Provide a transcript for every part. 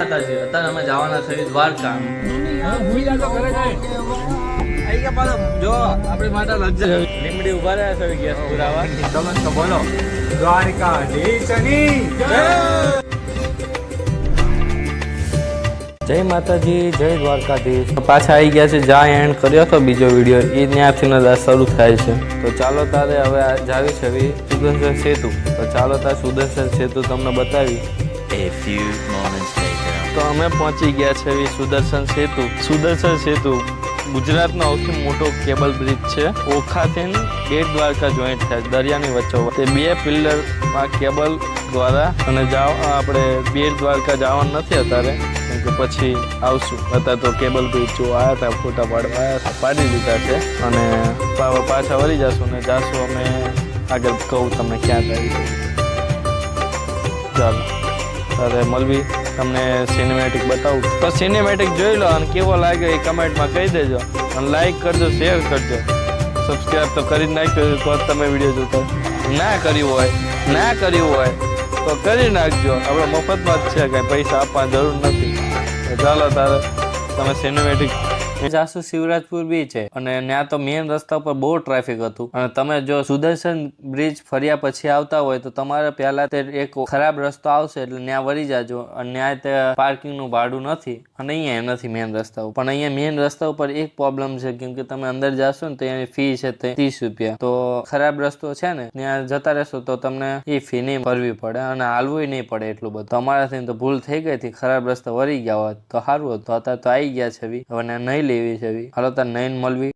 અત્યારે અમે જવાના છે દ્વારકા. જો આપણી માતા લજ્જા લીમડી ઉભા રહ્યા છે ગેસ પુરાવા. તમે તો બોલો દ્વારકાધીશની જય. જય માતાજી, જય દ્વારકાધીશ. પાછા આવી ગયા છે. જ્યાં એન્ડ કર્યો હતો બીજો વિડીયો એ ત્યાંથી જ શરૂ થાય છે. તો ચાલો તારે હવે જાવી છે સુદર્શન સેતુ. તો ચાલો તારે સુદર્શન સેતુ તમને બતાવી. A few moments later. તો અમે પહોંચી ગયા છે સુદર્શન સેતુ. સુદર્શન સેતુ ગુજરાતનો સૌથી મોટો કેબલ બ્રિજ છે. ઓખાથી બેટ દ્વારકા જોઈન્ટ થાય દરિયાની વચ્ચોવચ્ચ. તે બે પિલ્લરમાં કેબલ દ્વારા અને આપણે બેટ દ્વારકા જવાનું નથી અત્યારે, કેમ કે પછી આવશું. અત્યારે તો કેબલ બ્રિજ જો આવ્યા હતા, ફોટા પાડવા આવ્યા હતા, પાડી દીધા છે અને પાછા વળી જશું ને જાશું અમે આગળ. કહું તમને ક્યાં જાય છે. ચાલો અરે મલવી તમને સિનેમેટિક બતાવું. તો સિનેમેટિક જોઈ લો અને કેવો લાગ્યો એ કમેન્ટમાં કહી દેજો. અને લાઈક કરજો, શેર કરજો, સબસ્ક્રાઈબ તો કરી જ નાખ્યો તો તમે વિડીયો જોતા. ના કર્યું હોય તો કરી નાખજો. આપણે મફતમાં જ છે, કાંઈ પૈસા આપવાની જરૂર નથી. ચાલો તારે તમે સિનેમેટિક જાસુ. શિવરાજપુર બીચ છે અને ત્યાં તો મેઇન રસ્તા પર બહુ ટ્રાફિક હતું. અને તમે જો સુદર્શન બ્રિજ ફર્યા પછી આવતા હોય તો તમારે પહેલા તે એક ખરાબ રસ્તો આવશે એટલે ત્યાં વળી જાજો. અને ત્યાં તે પાર્કિંગનું ભાડું નથી અને અહીંયા નથી મેઇન રસ્તા ઉપર. પણ અહીંયા મેઇન રસ્તા ઉપર એક પ્રોબ્લેમ છે, કેમ કે તમે અંદર જાશો ને તો એની ફી છે 30 રૂપિયા. તો ખરાબ રસ્તો છે ને ત્યાં જતા રહેશો તો તમને એ ફી નહીં ભરવી પડે અને હાલવું નહીં પડે એટલું બધું. તમારાથી તો ભૂલ થઈ ગઈ હતી, ખરાબ રસ્તા વળી ગયા હોત તો સારું હતું. અત્યારે તો આવી ગયા છે હવે નહીં લેવી છે. હાલો તાર નયન મળવી.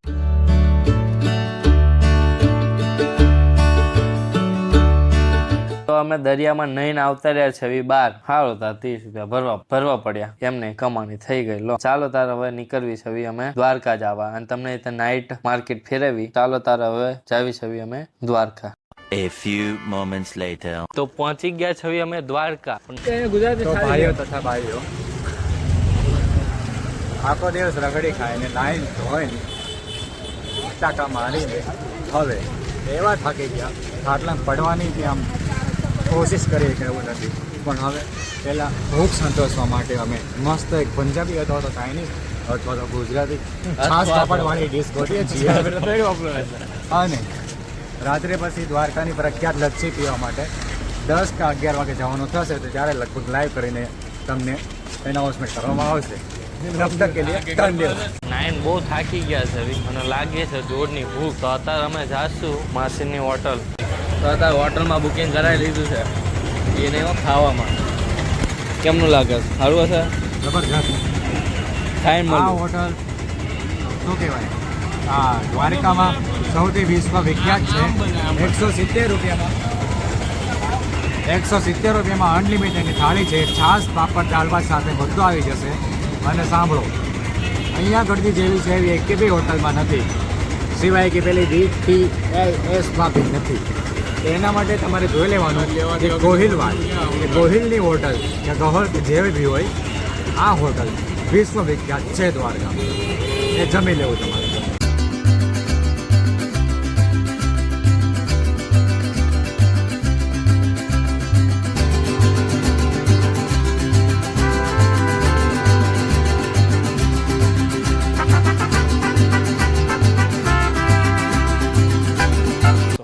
તો અમે દરિયામાં નયન આવતા રહ્યા છે બહાર. હાલો તાર 30 રૂપિયા ભરવા પડ્યા. એમને કમાણી થઈ ગઈ. લો ચાલો તાર હવે નીકળવી છે અમે દ્વારકા જવા અને તમને નાઇટ માર્કેટ ફેરવી. ચાલો તાર હવે જાવી છે અમે Dwarka. A few moments later. તો પહોંચી ગયા છે અમે દ્વારકા. ગુજરાતી ભાઈઓ તથા ભાઈઓ આખો દિવસ રગડી ખાઈને નાઈન ધોઈને ટાકા મારીને હવે એવા થાકી ગયા, ખાટલા પડવાની કે આમ કોશિશ કરીએ કે એવું નથી. પણ હવે પહેલાં ભૂખ સંતોષવા માટે અમે મસ્ત એક પંજાબી અથવા તો ચાઇનીઝ અથવા તો ગુજરાતી છાશ પાપડવાળી ડીશ ગોઠીએ છીએ. અને રાત્રે પછી દ્વારકાની પ્રખ્યાત લચ્છી પીવા માટે 10 કે 11 વાગે જવાનું થશે. તો ત્યારે લગભગ લાઈવ કરીને તમને એનાઉન્સમેન્ટ કરવામાં આવશે. નાઈન બહુ થાકી ગયા છે અને લાગે છે જોરની ભૂખ. તો અત્યારે અમે જાશું માસીની હોટલ. તો અત્યારે હોટલમાં બુકિંગ કરાવી લીધું છે. એને ખાવામાં કેમનું લાગે? સારું હશે? જબરજસ્ત. ટાઈમ આ હોટલ શું કહેવાય, આ દ્વારકામાં સૌથી વિશ્વ વિખ્યાત છે. 170 રૂપિયામાં અનલિમિટેડની થાળી છે. છાશ પાપડ દાળ ભાત સાથે બધું આવી જશે. અને સાંભળો, અહીંયા ગળદી જેવી છે એવી એક બી હોટલમાં નથી, સિવાય કે પેલી DTLSમાં બી નથી. એના માટે તમારે જોઈ લેવાનું કે ગોહિલવાડ કે ગોહિલની હોટલ કે ગહોલ કે જેવી બી હોય, આ હોટલ વિશ્વ વિખ્યાત છે દ્વારકામાં. એ જમી લેવું તમારે.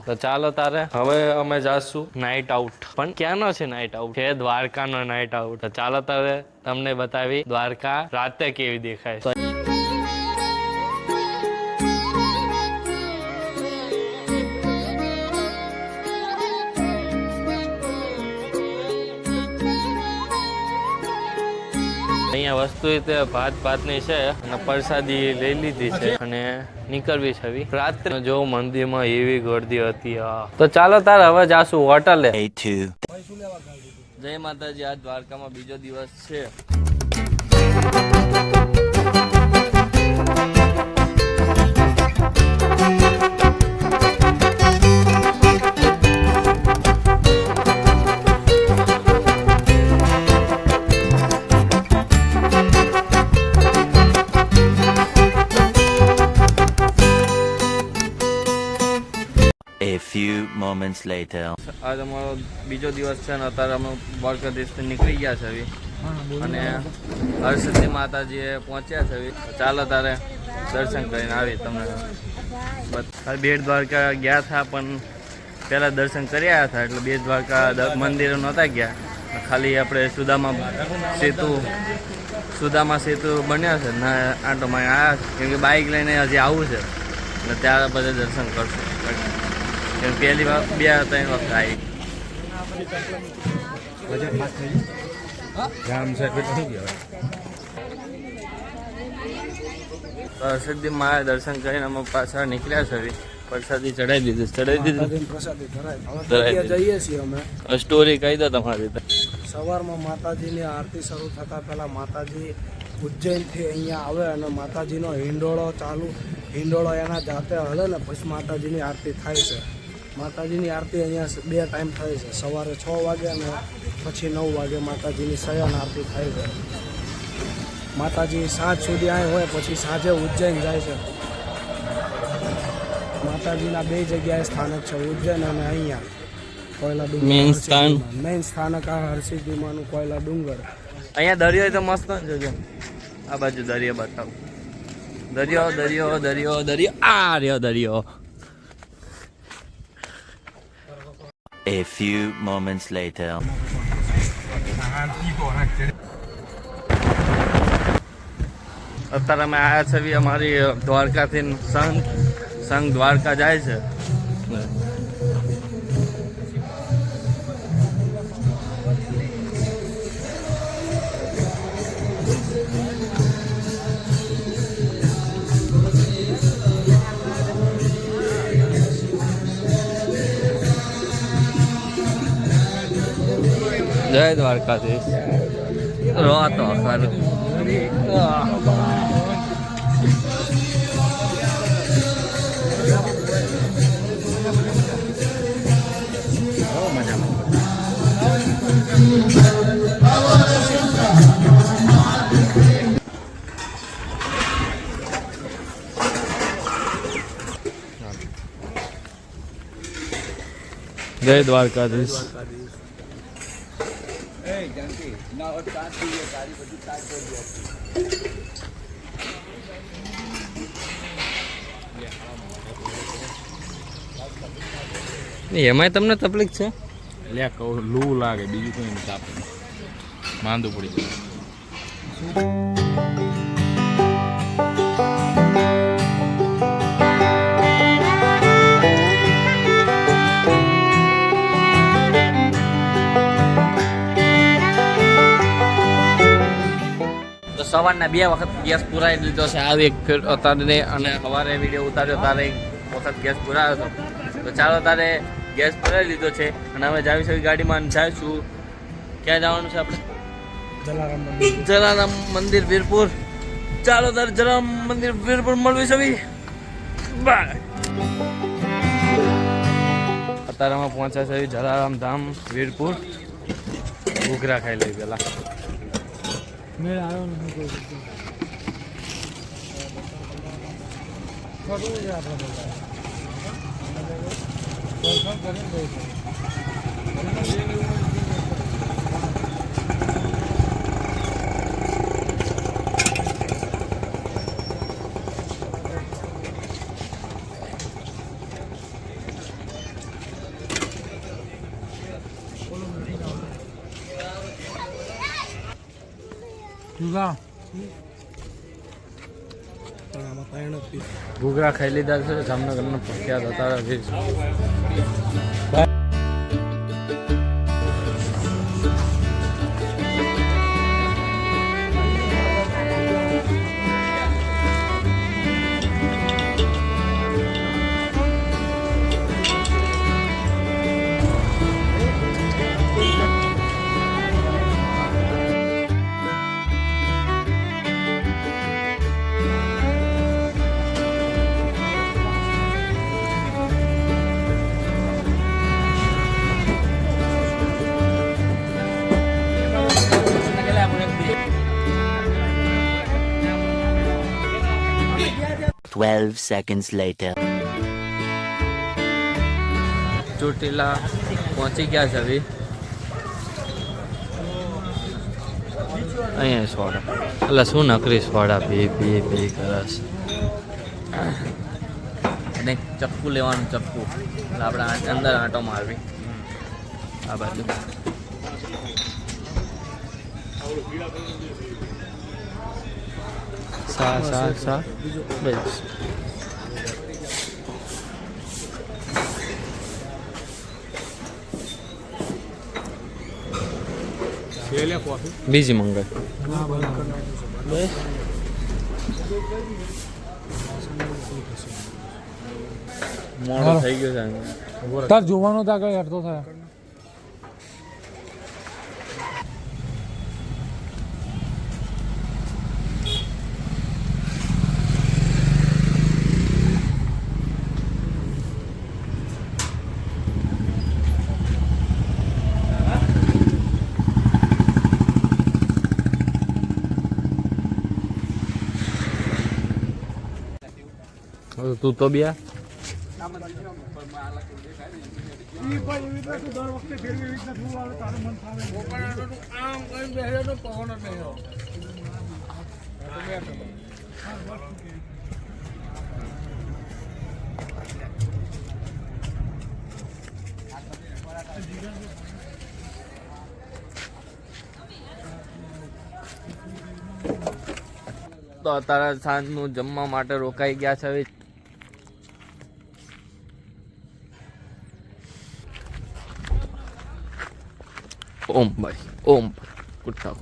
તો ચાલો તારે હવે અમે જાશું નાઇટ આઉટ. પણ ક્યાંનો છે નાઇટ આઉટ? છે દ્વારકાનો નાઇટ આઉટ. તો ચાલો તારે તમને બતાવી દ્વારકા રાતે કેવી દેખાય. અહીંયા વસ્તુ ભાતની છે અને પ્રસાદી લઈ લીધી છે અને નીકળવી છે. રાત્રે જો મંદિરમાં એવી ગળદી હતી. તો ચાલો તાર હવે જાશું હોટલે. જય માતાજી. આજ દ્વારકામાં બીજો દિવસ છે. A few moments later. આજ અમારો બીજો દિવસ છે ને અત્યારે અમે દ્વારકાધીશથી નીકળી ગયા છે. અને હરસિદ્ધિ માતાજીએ પહોંચ્યા છે હવે. ચાલો તારે દર્શન કરીને આવી તમને બેટ દ્વારકા ગયા હતા પણ પહેલાં દર્શન કર્યા હતા એટલે બેટ દ્વારકા મંદિરો નહોતા ગયા. ખાલી આપણે સુદામા સેતુ બન્યા છે ને આંટોમાં આવ્યા છે કેમ કે બાઇક લઈને હજી આવવું છે એટલે ત્યારે બધા દર્શન કરશું કેમ પહેલી વાર 2-3 વખત આવી સિદ્ધિ માએ દર્શન કરીને અમે પાછા નીકળ્યા છે પ્રસાદી ચડાવી દીધી જઈએ છીએ અમે સ્ટોરી કહી દો તમારી સવારમાં માતાજીની આરતી શરૂ થતાં પહેલાં માતાજી ઉજ્જૈનથી અહીંયા આવે અને માતાજીનો હિંડોળો એના જાતે હલે ને પછી માતાજીની આરતી થાય છે. માતાજીની આરતી અહીંયા 2 ટાઈમ થાય છે, સવારે 6 વાગે અને પછી 9 વાગે માતાજીની શયન આરતી થાય છે. માતાજી સાંજ સુધી અહીં હોય પછી સાંજે ઉજ્જૈન જાય છે. માતાજીના 2 જગ્યાએ સ્થાનક છે, ઉજ્જૈન અને અહીંયા કોયલા ડુંગર. મેઇન સ્થાનક આ હરસિદ્ધિમાનું કોયલા ડુંગર. અહીંયા દરિયો તો મસ્ત છે. આ બાજુ દરિયો બતાવું. દરિયો આ રહ્યો દરિયો. A few moments later. અત્યારે અમે આવ્યા છે અમારી દ્વારકાથી સંઘ દ્વારકા જાય છે. જય દ્વારકાધીશ. રોતો ખરું જય દ્વારકાધીશ. એમાંય તમને તકલીફ છે? લે કહું લૂ લાગે બીજું કોઈ નથી આપણને માંદું પડી જાય. તો સવારના 2 વખત ગેસ પુરાવી દીધો છે. આવી એક ફેર અત્યારે અને સવારે વિડીયો ઉતાર્યો તારે એક વખત ગેસ પુરાવ્યો હતો. તો ચાલો તારે ગેસ પુરાવી લીધો છે અને અમે જાવી છે ગાડીમાં જઈશું. ક્યાં જવાનું છે આપણે? જલારામ મંદિર વીરપુર. ચાલો તારે જલારામ મંદિર વીરપુર મળવી છે. બાય. અત્યારે અમે પહોંચ્યા છે જલારામ ધામ વીરપુર. ઘૂઘરા ખાઈ લઈ પેલા. મેળ આવ્યો નથી કોઈ ઘૂઘરા ખાઈ લીધા છે. જામનગરના પ્રખ્યાત હતા. Twelve seconds later. ચોટીલા પહોંચી ગયા છે. હવે અહીંયા સોડા એટલે શું નકરી સોડા પી કરસ. અને ચક્કુ લેવાનું, ચક્કુ એટલે આપણે અંદર આંટો મારવી આ બાજુ. સા બસ. બીજી મંગાઈ બસ. મોડો થઈ ગયો છે. તાર જોવાનો તો આગળ અડધો થાય. તું તો બિયા તો અત્યારે સાંજનું જમવા માટે રોકાઈ ગયા છે. હવે ઓમ ભાઈ કુટ્ટા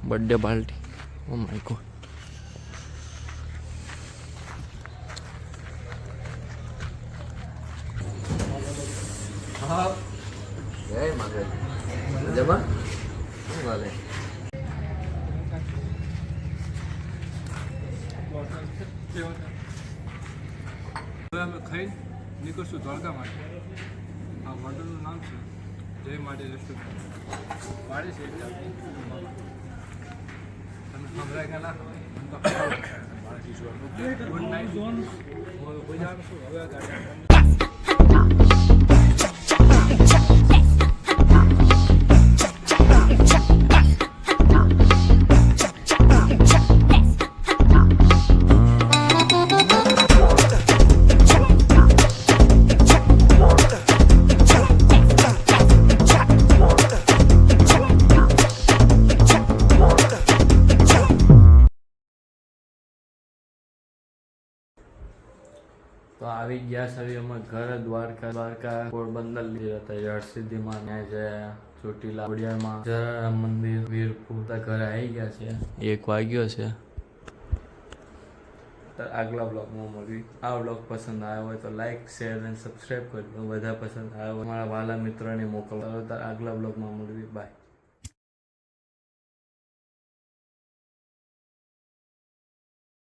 birthday party. Oh my God. જય માતાજી. જમા શું વાલે હવે અમે ખાઈ નીકળશું દ્વારકા માટે. આ હોટલનું નામ છે જય માટી રેસ્ટોરન્ટ. મારી છે તમે સંભળાય કે ના ગુડ નાઇટ ઝોન હવે તો આવી ગયા છે અમે ઘરે દ્વારકા પોરબંદર લીધા હતા. હરસિદ્ધિમાં ન્યાય છે, ચોટીલા ખોડિયારમાં, જલારામ મંદિર, વીરપુર ઘરે આવી ગયા છે. 1 વાગ્યો છે. આગલા બ્લોગમાં મળવી. આ બ્લોગ પસંદ આવ્યો હોય તો લાઈક, શેર અને સબસ્ક્રાઈબ કરજો. બધા પસંદ આવ્યો મારા વાલા મિત્રોને મોકલો. આગલા બ્લોગમાં મળવી. બાય.